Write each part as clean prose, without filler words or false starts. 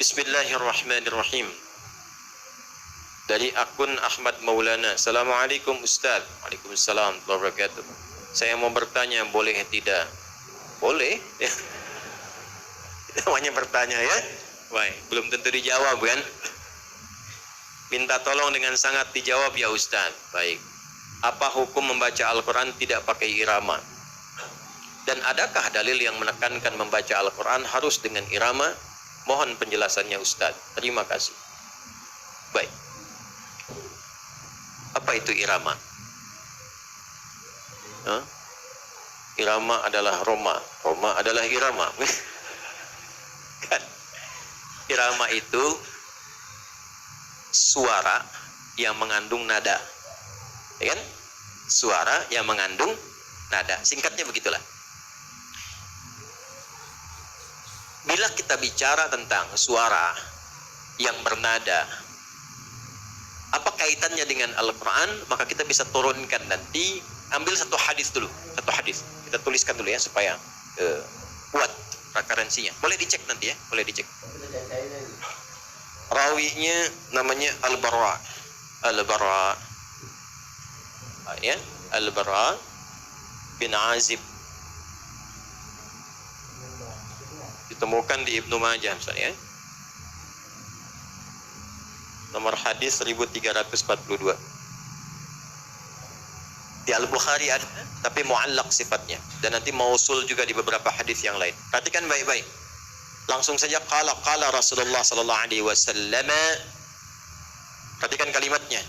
Bismillahirrahmanirrahim. Dari akun Ahmad Maulana. Assalamualaikum Ustaz. Waalaikumsalam warahmatullahi wabarakatuh. Saya mau bertanya, boleh tidak? Boleh. Namanya bertanya ya. Baik, belum tentu dijawab kan? Minta tolong dengan sangat dijawab ya Ustaz. Baik. Apa hukum membaca Al-Quran tidak pakai irama? Dan adakah dalil yang menekankan membaca Al-Quran harus dengan irama? Mohon penjelasannya Ustaz. Terima kasih. Baik. Apa itu irama? Hah? Irama adalah Roma. Roma adalah irama. Kan? Irama itu suara yang mengandung nada. Ya kan? Suara yang mengandung nada. Singkatnya begitulah. Bila kita bicara tentang suara yang bernada, apa kaitannya dengan Al-Quran? Maka kita bisa turunkan nanti. Ambil satu hadis dulu. Satu hadis. Kita tuliskan dulu ya supaya kuat referensinya. Boleh dicek nanti ya. Boleh dicek. Rawinya namanya Al-Bara. Al-Bara. Ya. Al-Bara bin Azib. Ditemukan di Ibnu Majah misalnya. Nomor hadis 1342. Di Al-Bukhari ada, tapi mu'allaq sifatnya. Dan nanti mausul juga di beberapa hadis yang lain. Perhatikan baik-baik. Langsung saja qala Rasulullah sallallahu alaihi wasallam. Perhatikan kalimatnya.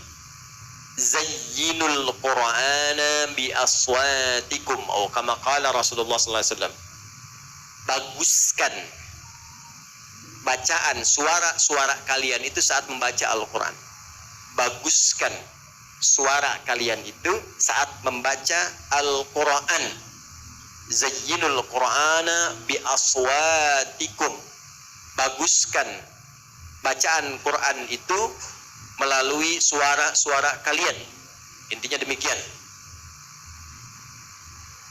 Zayyinul Qur'ana bi aswatikum, atau kama qala Rasulullah sallallahu alaihi wasallam. Baguskan bacaan suara-suara kalian itu saat membaca Al-Quran. Baguskan suara kalian itu saat membaca Al-Quran. Zayyinul Qur'ana bi aswatikum. Baguskan bacaan Quran itu melalui suara-suara kalian. Intinya demikian.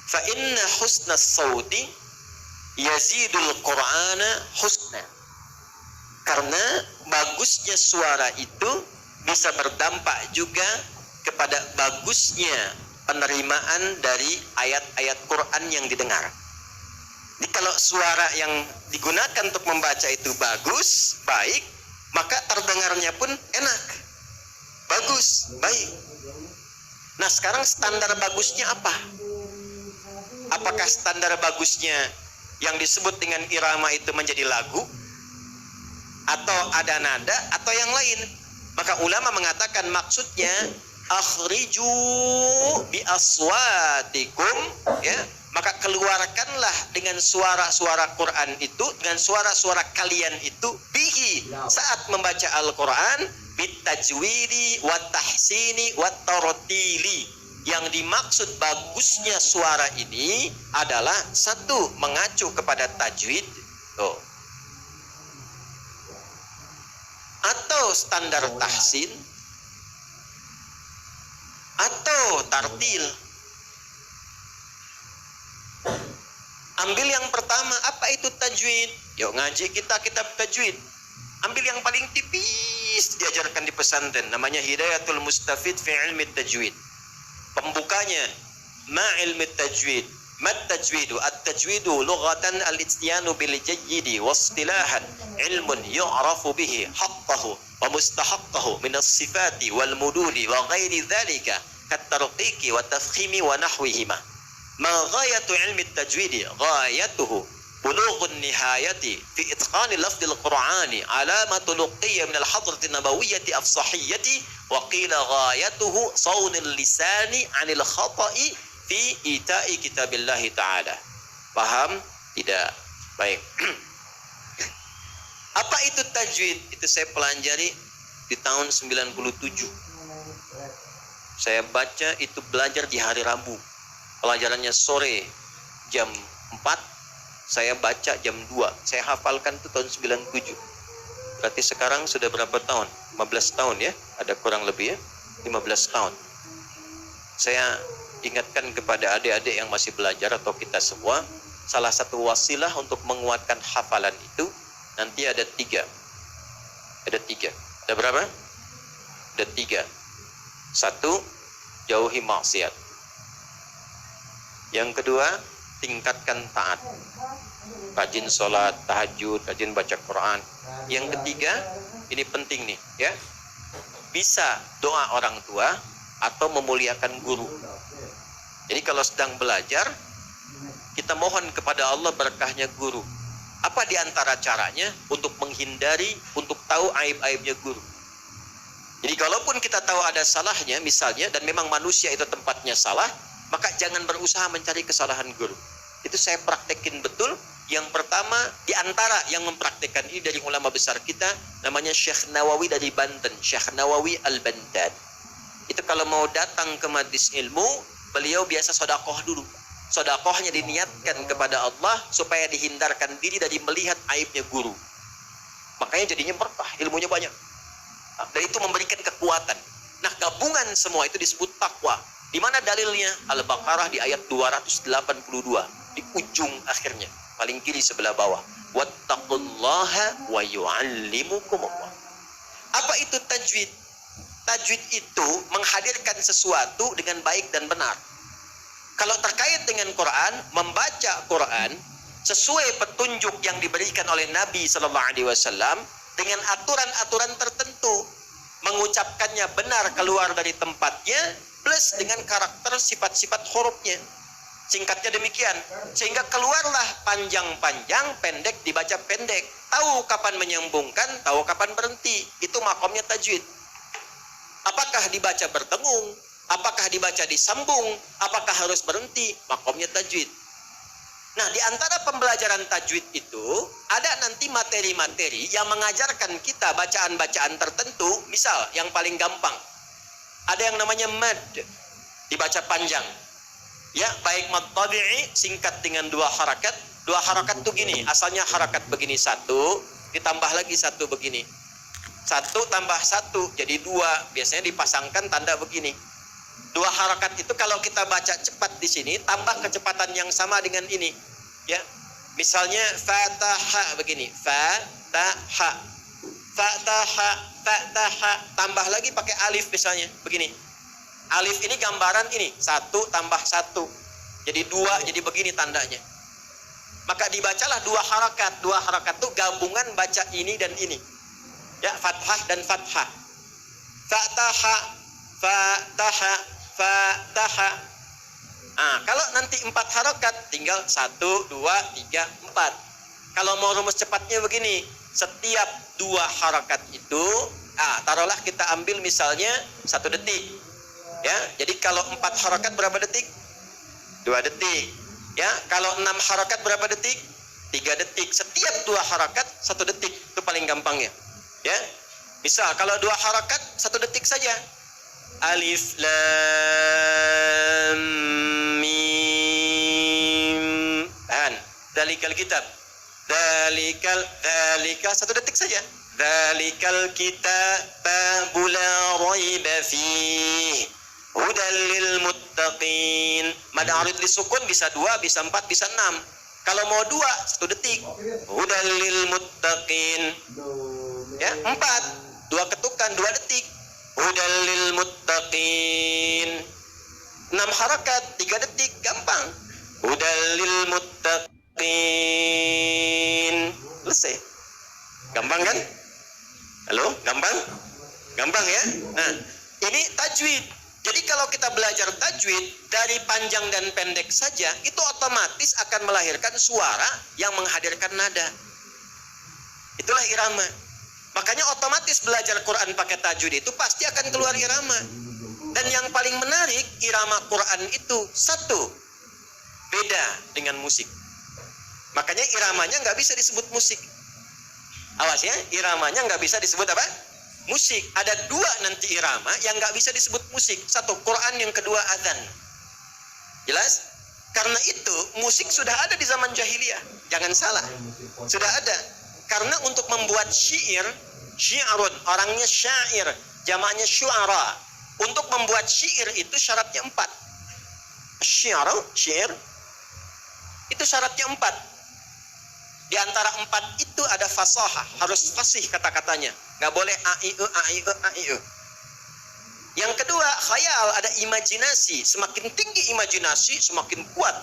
Fa inna husnas sauti yazidul Qur'ana husna. Karena bagusnya suara itu bisa berdampak juga kepada bagusnya penerimaan dari ayat-ayat Quran yang didengar. Jadi kalau suara yang digunakan untuk membaca itu bagus, baik, maka terdengarnya pun enak. Bagus, baik. Nah, sekarang standar bagusnya apa? Apakah standar bagusnya yang disebut dengan irama itu menjadi lagu, atau ada nada, atau yang lain? Maka ulama mengatakan maksudnya akhriju bi aswatikum, ya, maka keluarkanlah dengan suara-suara Quran itu, dengan suara-suara kalian itu, bihi, saat membaca Al-Quran, bitajwidi wa tahsini wa tartili. Yang dimaksud bagusnya suara ini adalah satu, mengacu kepada tajwid, atau standar tahsin, atau tartil. Ambil yang pertama, apa itu tajwid? Yuk ngaji kita kitab tajwid. Ambil yang paling tipis diajarkan di pesantren, namanya Hidayatul Mustafid fi ilmi tajwid. Pembukanya, ma ilmi tajwid. Mat tajwidu, at-tajwidu lughatan al-ityanu bil jayyidi wa istilahan ilmun yu'rafu bihi haqqahu wa mustahaqqahu min as-sifati wal mududi wa ghairi dhalika kat-tarqiqi wa tafkhimi wa nahwihima. Ma ghayatu ilmi at-tajwidi ghayatuhu bulughun nihayati fi itqani lafdil qur'ani alamatu luqiyya min al-hadrati nabawiyyati afsahiyyati wa qila ghayatuhu sawnil lisani 'anil khata'i fi ita'i kitabillahi ta'ala. Paham? Tidak? Baik. Apa itu tajwid? Itu saya pelajari di tahun 97. Saya baca itu, belajar di hari Rabu. Pelajarannya sore jam 4, saya baca jam 2. Saya hafalkan itu tahun 97. Berarti sekarang sudah berapa tahun? 15 tahun ya? Ada kurang lebih ya? 15 tahun. Saya ingatkan kepada adik-adik yang masih belajar atau kita semua, salah satu wasilah untuk menguatkan hafalan itu nanti ada 3. Ada 3. Ada berapa? Ada 3. 1, jauhi maksiat. Yang kedua, tingkatkan taat. Rajin sholat, tahajud, rajin baca Quran. Yang ketiga, ini penting nih ya, bisa doa orang tua atau memuliakan guru. Jadi kalau sedang belajar, kita mohon kepada Allah berkahnya guru. Apa di antara caranya untuk menghindari, untuk tahu aib-aibnya guru? Jadi kalaupun kita tahu ada salahnya misalnya, dan memang manusia itu tempatnya salah, maka jangan berusaha mencari kesalahan guru. Itu saya praktekin betul. Yang pertama, di antara yang mempraktekkan ini dari ulama besar kita, namanya Syekh Nawawi dari Banten, Syekh Nawawi Al-Bantan. Itu kalau mau datang ke majlis ilmu, beliau biasa sedekah dulu. Sedekahnya diniatkan kepada Allah supaya dihindarkan diri dari melihat aibnya guru. Makanya jadinya berkah, ilmunya banyak. Dan itu memberikan kekuatan. Nah, gabungan semua itu disebut takwa. Di mana dalilnya? Al-Baqarah di ayat 282, di ujung akhirnya, paling kiri sebelah bawah. Wattaqullaha wa yu'allimukumullah. Apa itu tajwid? Tajwid itu menghadirkan sesuatu dengan baik dan benar. Kalau terkait dengan Quran, membaca Quran sesuai petunjuk yang diberikan oleh Nabi Sallallahu Alaihi Wasallam dengan aturan-aturan tertentu, mengucapkannya benar keluar dari tempatnya, plus dengan karakter sifat-sifat hurufnya. Singkatnya demikian, sehingga keluarlah panjang-panjang, pendek dibaca pendek. Tahu kapan menyambungkan, tahu kapan berhenti. Itu makomnya tajwid. Apakah dibaca berdengung? Apakah dibaca disambung? Apakah harus berhenti? Makomnya tajwid. Nah, di antara pembelajaran tajwid itu ada nanti materi-materi yang mengajarkan kita bacaan-bacaan tertentu. Misal yang paling gampang, ada yang namanya mad, dibaca panjang. Ya, baik mad tabi'i singkat dengan 2 harakat. 2 harakat tuh gini, asalnya harakat begini 1, ditambah lagi 1 begini. 1 tambah 1 jadi 2, biasanya dipasangkan tanda begini. 2 harakat itu kalau kita baca cepat di sini, tambah kecepatan yang sama dengan ini. Ya, misalnya fataha begini, fataha, fataha, fataha, tambah lagi pakai alif misalnya begini. Alif ini gambaran ini, 1 tambah 1 jadi 2, jadi begini tandanya. Maka dibacalah 2 harakat. 2 harakat itu gabungan baca ini dan ini. Ya, fathah dan fathah. Fataha, fataha, fataha. Nah, kalau nanti 4 harakat tinggal 1, 2, 3, 4. Kalau mau rumus cepatnya begini, setiap 2 harakat itu, taruhlah kita ambil misalnya 1 detik. Ya, jadi kalau 4 harakat berapa detik? 2 detik. Ya, kalau 6 harakat berapa detik? 3 detik. Setiap 2 harakat 1 detik. Itu paling gampangnya. Ya. Misal kalau 2 harakat 1 detik saja. Alif lam mim. Dan dalikal kitab. Dalikal 1 detik saja. Dalikal kitab la raiba fihi. Hudal lil muttaqin. Mad arid disukun bisa 2, bisa 4, bisa 6. Kalau mau 2, 1 detik. Hudal lil muttaqin. Ya, 4, 2 ketukan, 2 detik. Hudal lil muttaqin. 6 harakat, 3 detik, gampang. Hudal lil muttaqin. Selesai. Gampang kan? Halo, gampang? Gampang ya? Nah, ini tajwid. Jadi kalau kita belajar tajwid dari panjang dan pendek saja, itu otomatis akan melahirkan suara yang menghadirkan nada. Itulah irama. Makanya otomatis belajar Quran pakai tajwid itu pasti akan keluar irama. Dan yang paling menarik, irama Quran itu 1, beda dengan musik. Makanya iramanya nggak bisa disebut musik. Awas ya, iramanya nggak bisa disebut apa? Musik. Ada 2 nanti irama yang nggak bisa disebut musik. 1 Quran, yang kedua adzan. Jelas? Karena itu musik sudah ada di zaman jahiliyah. Jangan salah. Sudah ada. Karena untuk membuat syair, syi'run, orangnya syair, jamaknya syu'ara. Untuk membuat syair itu syaratnya 4. Syair itu syaratnya 4. Di antara 4 itu ada fasahah, harus fasih kata-katanya. Nggak boleh a-i-e, a-i-e, a-i-e. Yang kedua, khayal, ada imajinasi. Semakin tinggi imajinasi, semakin kuat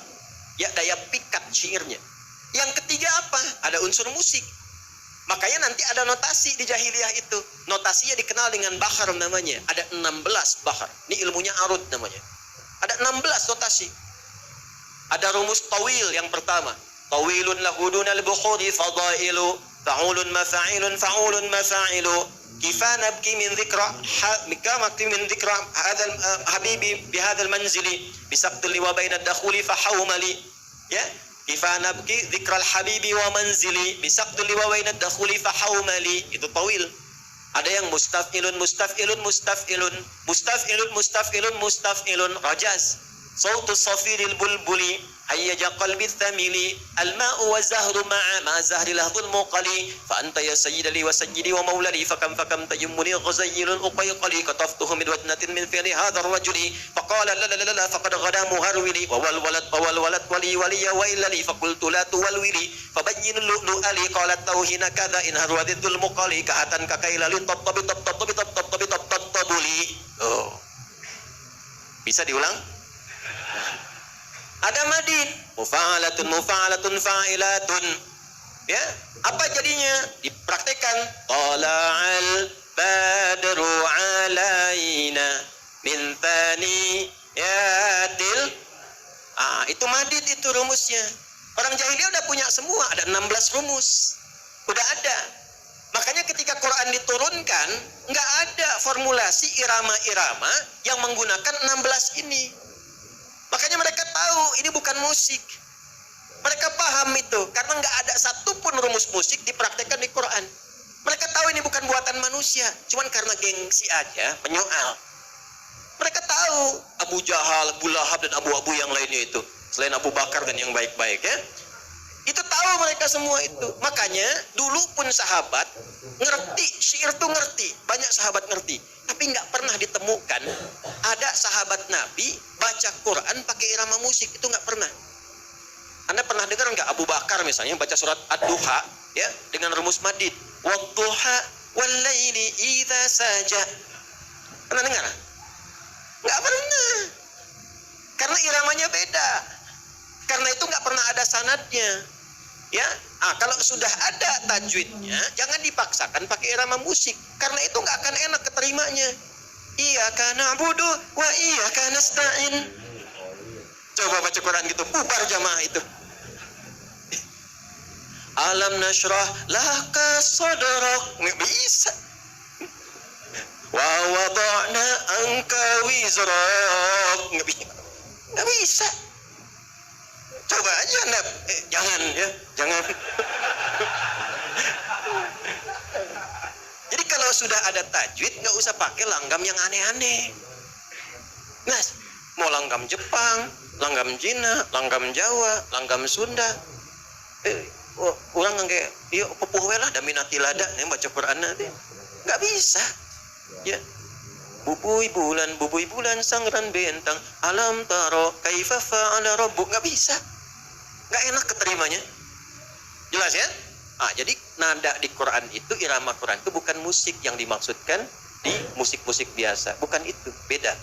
ya daya pikat syairnya. Yang ketiga apa? Ada unsur musik. Makanya nanti ada notasi di jahiliyah itu. Notasinya dikenal dengan bahar namanya. Ada 16 bahar. Ini ilmunya arud namanya. Ada 16 notasi. Ada rumus tawil yang pertama. Tawilun lahudunal bukhuri fadailu. Fa'ulun mafa'ilun fa'ulun mafa'ilu. Kifa nabki min dhikra min dhikra hadal habibi bihadal manzili. Bisabdulli wa bainad dakhuli fahawmali. Ya. Kifa nabki dhikral habibi wa manzili. Bisabdulli wa bainad dakhuli fahawmali. Itu tawil. Ada yang mustaf'ilun mustaf'ilun mustaf'ilun mustaf'ilun mustaf'ilun mustaf'ilun rajaz. Sautus safiril bulbuli hayyaja qalbi thamili alma'u wa zahru ma'a ma zahri lahdul muqali fa anta ya sayyidali wa sayyidi wa maulali fakam tayammuni ghazayyilun uqayqali kataftuhu min wadnatin min fi'li hadha ar-rajuli faqala la la la la faqad ghada muharwili wa wal walad wali waliya wa illali faqultu la tuwalwili fabayyin lu'ali qalat tauhina kadha in harwadul muqali kahatan kakailalin tattabi oh bisa diulang. Ada madin, mufa'alatun fa'ilatun. Ya, apa jadinya? Dipraktekkan. Tala'al badru alaina min thaniyatil. Itu madid, itu rumusnya. Orang jahiliyah udah punya semua, ada 16 rumus. Udah ada. Makanya ketika Quran diturunkan, nggak ada formulasi irama-irama yang menggunakan 16 ini. Makanya mereka tahu ini bukan musik. Mereka paham itu karena nggak ada satupun rumus musik dipraktekkan di Quran. Mereka tahu ini bukan buatan manusia, cuman karena gengsi aja menyoal. Mereka tahu Abu Jahal, Abu Lahab dan Abu yang lainnya itu, selain Abu Bakar dan yang baik-baik ya. Itu tahu mereka semua itu. Makanya dulu pun sahabat ngerti, syair tuh ngerti, banyak sahabat ngerti. Tapi nggak pernah ditemukan ada sahabat Nabi baca Quran pakai irama musik, itu nggak pernah. Anda pernah dengar nggak Abu Bakar misalnya baca surat Ad-Duha ya dengan rumus madid, wadduha wallaili idza saja? Pernah dengar? Nggak pernah. Karena iramanya beda. Karena itu nggak pernah ada sanadnya. Ya, kalau sudah ada tajwidnya, jangan dipaksakan pakai irama musik, karena itu nggak akan enak keterimanya. Iyyaka na'budu wa iyyaka nasta'in. Coba baca Quran gitu, bubar jamaah itu. Alam nashrah laka sadrak, nggak bisa. Wa wada'na anka wizrak, nggak bisa. Coba aja Anda, jangan ya, jangan. Jadi kalau sudah ada tajwid, nggak usah pakai langgam yang aneh-aneh. Nah, mau langgam Jepang, langgam Cina, langgam Jawa, langgam Sunda. Orang kayak, yuk popuh lah, daminati lada, nih baca Quran nanti, nggak bisa. Ya. Bubui bulan, sangran bentang, alam taro, kaifa fa'ala rabbuk, nggak bisa. Nggak enak keterimanya. Jelas ya? Jadi nada di Quran itu, irama Quran itu bukan musik yang dimaksudkan di musik-musik biasa. Bukan itu, beda.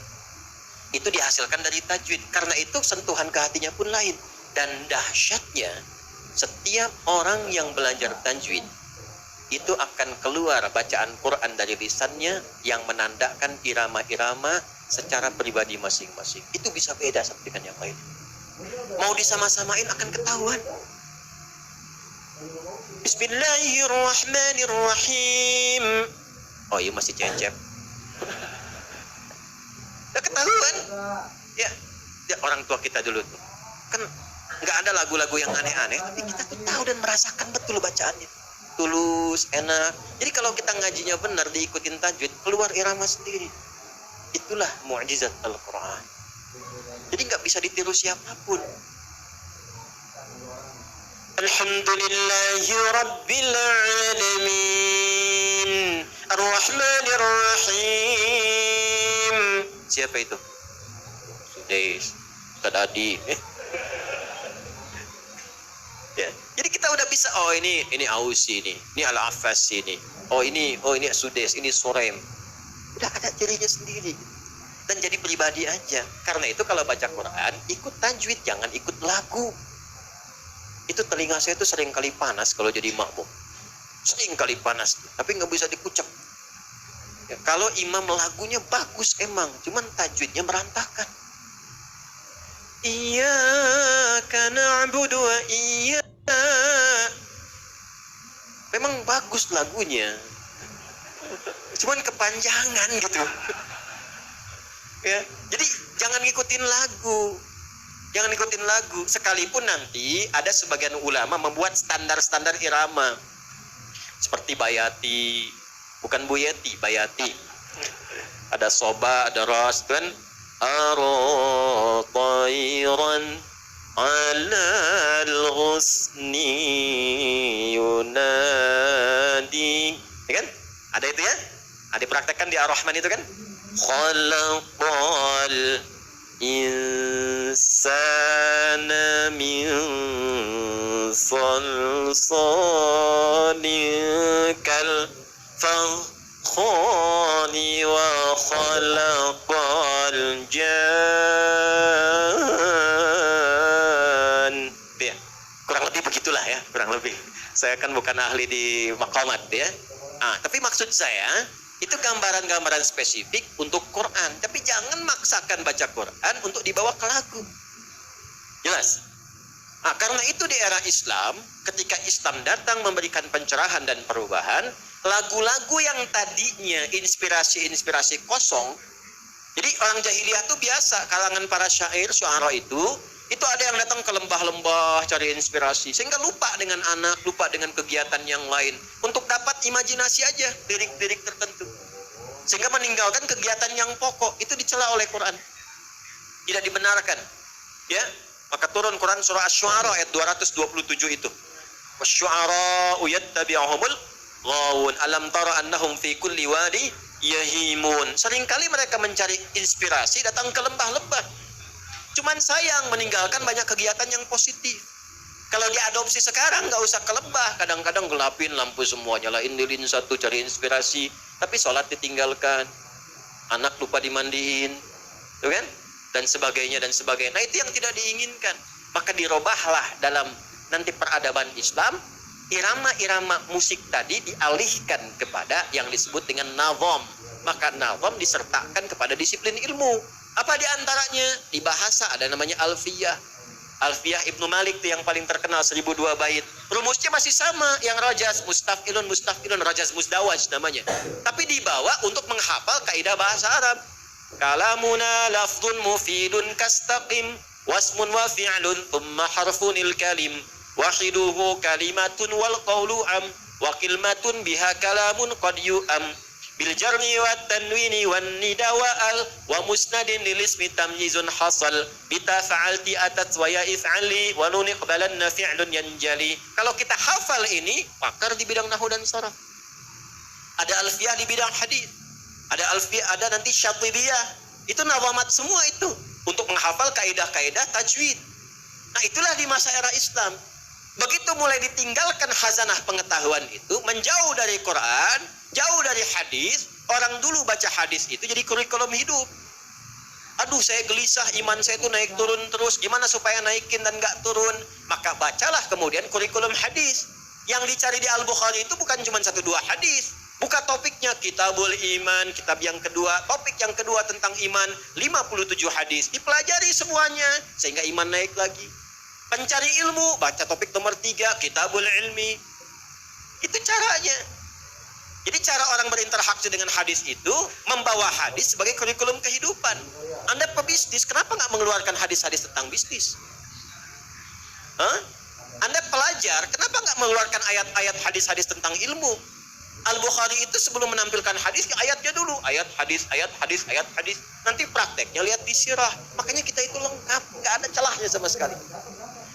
Itu dihasilkan dari tajwid. Karena itu sentuhan ke hatinya pun lain. Dan dahsyatnya, setiap orang yang belajar tajwid, itu akan keluar bacaan Quran dari lisannya yang menandakan irama-irama secara pribadi masing-masing. Itu bisa beda satu dengan yang lain. Mau disama-samain akan ketahuan. Bismillahirrahmanirrahim. Oh iya masih cecep. Udah ketahuan. Ya orang tua kita dulu tuh kan nggak ada lagu-lagu yang aneh-aneh, tapi kita tuh tahu dan merasakan betul bacaannya. Tulus, enak. Jadi kalau kita ngajinya benar, diikutin tajwid, keluar irama sendiri. Itulah mukjizat Al-Quran. Jadi nggak bisa ditiru siapapun. Alhamdulillahi Rabbil Alamin Ar-Rahmanir Rahim. Siapa itu? Sudais, Ustaz Adi. Ya, jadi kita udah bisa biasa, oh ini Ausi ini Al-Affas ini. Oh ini Sudes, ini Surem. Udah ada cirinya sendiri. Dan jadi pribadi aja. Karena itu kalau baca Quran, ikut tajwid, jangan ikut lagu. Itu telinga saya itu sering kali panas kalau jadi makmum. Sering kali panas, tapi nggak bisa dikucek. Ya, kalau imam lagunya bagus emang, cuman tajwidnya berantakan. Iyyaka na'budu wa iyyaka. Memang bagus lagunya, cuman kepanjangan gitu. Ya, jadi jangan ngikutin lagu. Jangan ngikutin lagu. Sekalipun nanti ada sebagian ulama membuat standar-standar irama. Seperti Bayati, bukan Bu Yeti, Bayati. Ada soba, ada ras, kan? Ar-tayran 'alal ghusni yunadi. Ya kan? Ada itu ya? Ada dipraktekkan di Ar-Rahman itu kan? Khalaqal insana min salsalin kal fakhari wa khalaqal jan. Ya, kurang lebih begitulah ya, kurang lebih. Saya kan bukan ahli di maqamat ya. Tapi maksud saya itu gambaran-gambaran spesifik untuk Quran, tapi jangan maksakan baca Quran untuk dibawa ke lagu. Jelas? Karena itu di era Islam, ketika Islam datang memberikan pencerahan dan perubahan, lagu-lagu yang tadinya inspirasi-inspirasi kosong, jadi orang jahiliyah itu biasa, kalangan para syair, syuara itu ada yang datang ke lembah-lembah cari inspirasi, sehingga lupa dengan anak, lupa dengan kegiatan yang lain, untuk dapat imajinasi aja, lirik-lirik tertentu, sehingga meninggalkan kegiatan yang pokok. Itu dicela oleh Quran, tidak dibenarkan. Ya, maka turun Quran surah Asy-Syu'ara ayat 227 itu. Wasyu'ara'u yattabi'uhumul ghawun alam tara annahum fi kulli wadi yahimun. Seringkali mereka mencari inspirasi datang ke lembah-lembah. Cuman sayang meninggalkan banyak kegiatan yang positif. Kalau diadopsi sekarang nggak usah ke lembah, kadang-kadang gelapin lampu semua, nyalain lilin satu cari inspirasi, tapi sholat ditinggalkan, anak lupa dimandiin, tuh kan? Dan sebagainya dan sebagainya. Nah itu yang tidak diinginkan. Maka dirobahlah dalam nanti peradaban Islam, irama-irama musik tadi dialihkan kepada yang disebut dengan nazam. Maka nazam disertakan kepada disiplin ilmu. Apa di antaranya? Di bahasa ada namanya Alfiyah. Alfiyah Ibnu Malik itu yang paling terkenal 1002 bait. Rumusnya masih sama, yang rajas mustafilun, rajas musdawaj namanya. Tapi dibawa untuk menghafal kaidah bahasa Arab. Kalamuna lafdun mufidun kastaqim wasmun wa fi'lun thumma harfunil kalim wahiduhu kalimatun wal qawlu am wa kalimatun biha kalamun qad yu'am bil jarmi wa tanwini wan nida wa al wa musnadin lil ismi tamyizun hasal bita fa'alti atat wa ya if'ali wa nun iqbalanna fi'lun yanjali. Kalau kita hafal ini, pakar di bidang nahwu dan saraf. Ada alfiyah di bidang hadis. Ada alfiyah, ada nanti syatibiyah. Itu nawamat semua itu untuk menghafal kaidah-kaidah tajwid. Nah, itulah di masa era Islam. Begitu mulai ditinggalkan khazanah pengetahuan itu, menjauh dari Quran, jauh dari hadis, orang dulu baca hadis itu jadi kurikulum hidup. Aduh, saya gelisah, iman saya itu naik turun terus, gimana supaya naikin dan gak turun? Maka bacalah kemudian kurikulum hadis. Yang dicari di Al-Bukhari itu bukan cuma 1-2 hadis. Buka topiknya, Kitabul Iman, kitab yang kedua, topik yang kedua tentang iman, 57 hadis. Dipelajari semuanya, sehingga iman naik lagi. Pencari ilmu, baca topik nomor 3, Kitabul Ilmi. Itu caranya. Jadi cara orang berinteraksi dengan hadis itu, membawa hadis sebagai kurikulum kehidupan. Anda pebisnis, kenapa nggak mengeluarkan hadis-hadis tentang bisnis? Anda pelajar, kenapa nggak mengeluarkan ayat-ayat hadis-hadis tentang ilmu? Al-Bukhari itu sebelum menampilkan hadis, ayatnya dulu. Ayat, hadis, ayat, hadis, ayat, hadis. Nanti prakteknya lihat di sirah. Makanya kita itu lengkap, nggak ada celahnya sama sekali.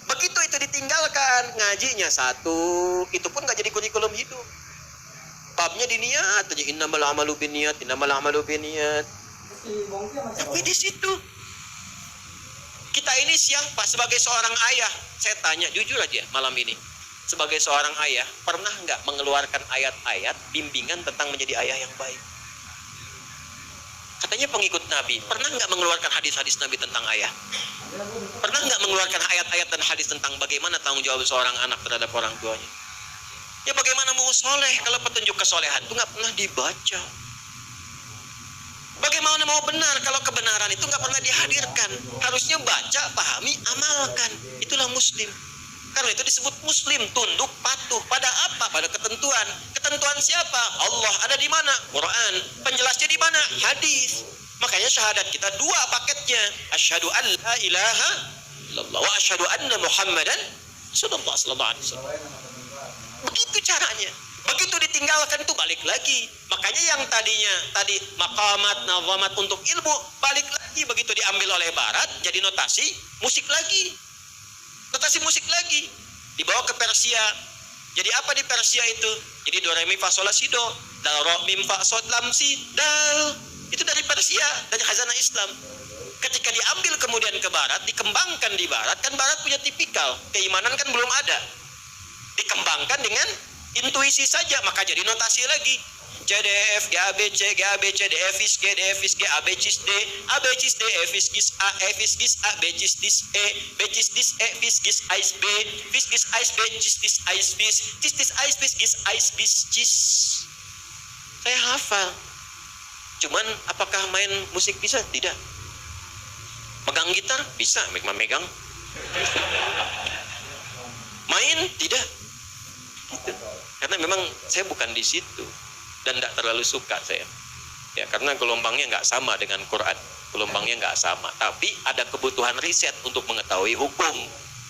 Begitu itu ditinggalkan, ngajinya satu, itu pun nggak jadi kurikulum hidup. Babnya di niat aja, innamal amalu binniyat, innamal amalu binniyat. Tapi di situ kita ini siapa sebagai seorang ayah? Saya tanya jujur aja malam ini. sebagai seorang ayah, pernah nggak mengeluarkan ayat-ayat bimbingan tentang menjadi ayah yang baik? Katanya pengikut Nabi, pernah nggak mengeluarkan hadis-hadis Nabi tentang ayah? Pernah nggak mengeluarkan ayat-ayat dan hadis tentang bagaimana tanggung jawab seorang anak terhadap orang tuanya? Ya bagaimana mau soleh kalau petunjuk kesolehan itu nggak pernah dibaca? Bagaimana mau benar kalau kebenaran itu nggak pernah dihadirkan? Harusnya baca, pahami, amalkan. Itulah muslim. Karena itu disebut muslim, tunduk, patuh. Pada apa? Pada ketentuan. Ketentuan siapa? Allah. Ada di mana? Quran. Penjelasnya di mana? Hadis. Makanya syahadat kita dua paketnya. Asyhadu an la ilaha illallah wa asyhadu anna Muhammadan sallallahu alaihi wasallam. Begitu caranya. Begitu ditinggalkan itu balik lagi. Makanya yang tadi maqamat, nazamat untuk ilmu, balik lagi. Begitu diambil oleh barat, jadi notasi musik lagi. Notasi musik lagi. Dibawa ke Persia. Jadi apa di Persia itu? Jadi do re mi fa sol la si do, dal ro mim fa sod lam si dal. Itu dari Persia, dari khazanah Islam. Ketika diambil kemudian ke barat, dikembangkan di barat, kan barat punya tipikal, keimanan kan belum ada. Dikembangkan dengan intuisi saja, maka jadi notasi lagi. C D F G A B C G A B C D F is G D F is G A B cis D A B cis D F is gis A F is gis A B cis dis E B cis dis E fis gis ais B fis gis ais B cis dis ais bis cis dis ais bis gis ais bis cis. Saya hafal. Cuman apakah main musik bisa? Tidak. Megang gitar? Bisa, megang. Main? Tidak. Gitu. Karena memang saya bukan di situ dan tidak terlalu suka saya. Ya, karena gelombangnya nggak sama dengan Quran. Gelombangnya nggak sama. Tapi ada kebutuhan riset untuk mengetahui hukum.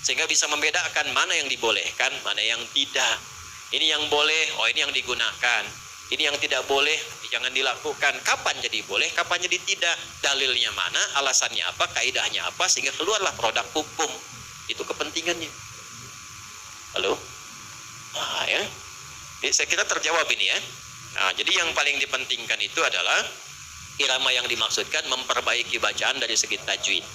Sehingga bisa membedakan mana yang dibolehkan, mana yang tidak. Ini yang boleh, oh ini yang digunakan. Ini yang tidak boleh, jangan dilakukan. Kapan jadi boleh, kapan jadi tidak. Dalilnya mana, alasannya apa, kaidahnya apa, sehingga keluarlah produk hukum. Itu kepentingannya. Halo? Nah, ya. Jadi saya kira terjawab ini ya. Nah, jadi yang paling dipentingkan itu adalah irama yang dimaksudkan memperbaiki bacaan dari segi tajwid.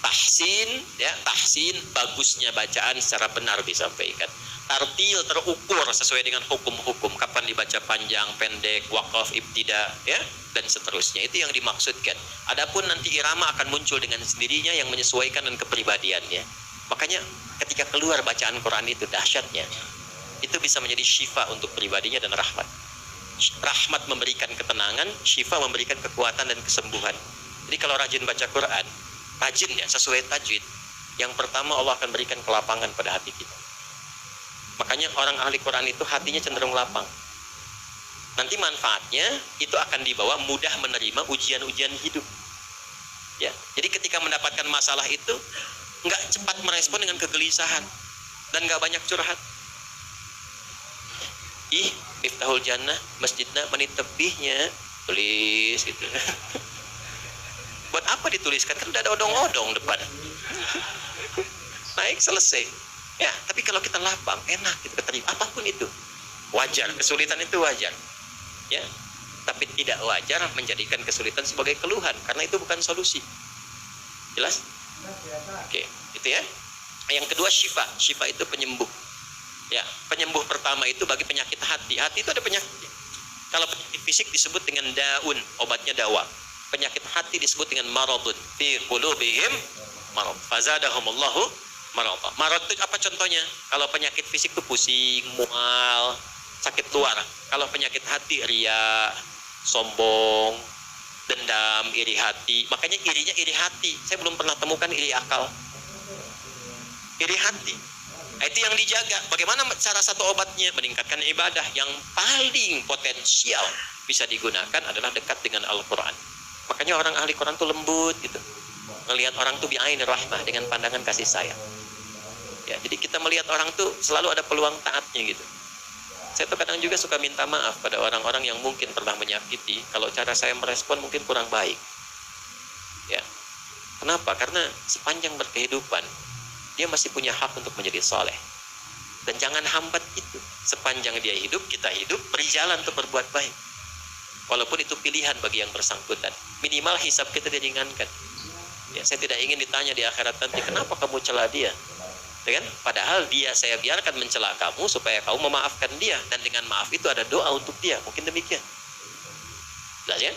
Tahsin, ya, tahsin bagusnya bacaan secara benar disampaikan. Tartil terukur sesuai dengan hukum-hukum, kapan dibaca panjang, pendek, waqaf, ibtida, ya, dan seterusnya. Itu yang dimaksudkan. Adapun nanti irama akan muncul dengan sendirinya yang menyesuaikan dengan kepribadiannya. Makanya ketika keluar bacaan Quran itu dahsyatnya. Itu bisa menjadi syifa untuk pribadinya dan rahmat. Rahmat memberikan ketenangan, syifa memberikan kekuatan dan kesembuhan. Jadi kalau rajin baca Quran, rajin ya, sesuai tajwid, yang pertama Allah akan berikan kelapangan pada hati kita. Makanya orang ahli Quran itu hatinya cenderung lapang. Nanti manfaatnya itu akan dibawa mudah menerima ujian-ujian hidup. Ya, jadi ketika mendapatkan masalah itu nggak cepat merespon dengan kegelisahan dan nggak banyak curhat. Ih, Miftahul Jannah, masjidnya menit tebihnya, tulis gitu. Buat apa dituliskan? Kan udah ada odong-odong depan. Naik selesai. Ya, tapi kalau kita lapang, enak kita terima apapun itu. Wajar, kesulitan itu wajar. Ya. Tapi tidak wajar menjadikan kesulitan sebagai keluhan karena itu bukan solusi. Jelas? Oke, itu ya. Yang kedua syifa. Syifa itu penyembuh. Ya, penyembuh pertama itu bagi penyakit hati. Hati itu ada penyakit. Kalau penyakit fisik disebut dengan daun, obatnya dawa. Penyakit hati disebut dengan maradun. Fi qulubihim marad. Fazadahumullahu marad. Marad itu apa contohnya? Kalau penyakit fisik itu pusing, mual, sakit luar. Kalau penyakit hati riya, sombong, dendam, iri hati. Makanya irinya iri hati. Saya belum pernah temukan iri akal. Iri hati. Itu yang dijaga. Bagaimana cara satu obatnya? Meningkatkan ibadah. Yang paling potensial bisa digunakan adalah dekat dengan Al-Quran. Makanya orang ahli Quran itu lembut gitu. Melihat orang itu bi'ain rahmah, dengan pandangan kasih sayang. Ya, jadi kita melihat orang tuh selalu ada peluang taatnya gitu. Saya tuh kadang juga suka minta maaf pada orang-orang yang mungkin pernah menyakiti. Kalau cara saya merespon mungkin kurang baik. Ya. Kenapa? Karena sepanjang berkehidupan dia masih punya hak untuk menjadi soleh. Dan jangan hambat itu. Sepanjang dia hidup, kita hidup, berjalan untuk berbuat baik. Walaupun itu pilihan bagi yang bersangkutan. Minimal hisab kita diringankan. Ya, saya tidak ingin ditanya di akhirat nanti, kenapa kamu celah dia? ya kan? Padahal dia saya biarkan mencela kamu supaya kamu memaafkan dia, dan dengan maaf itu ada doa untuk dia, mungkin demikian. Jelas ya?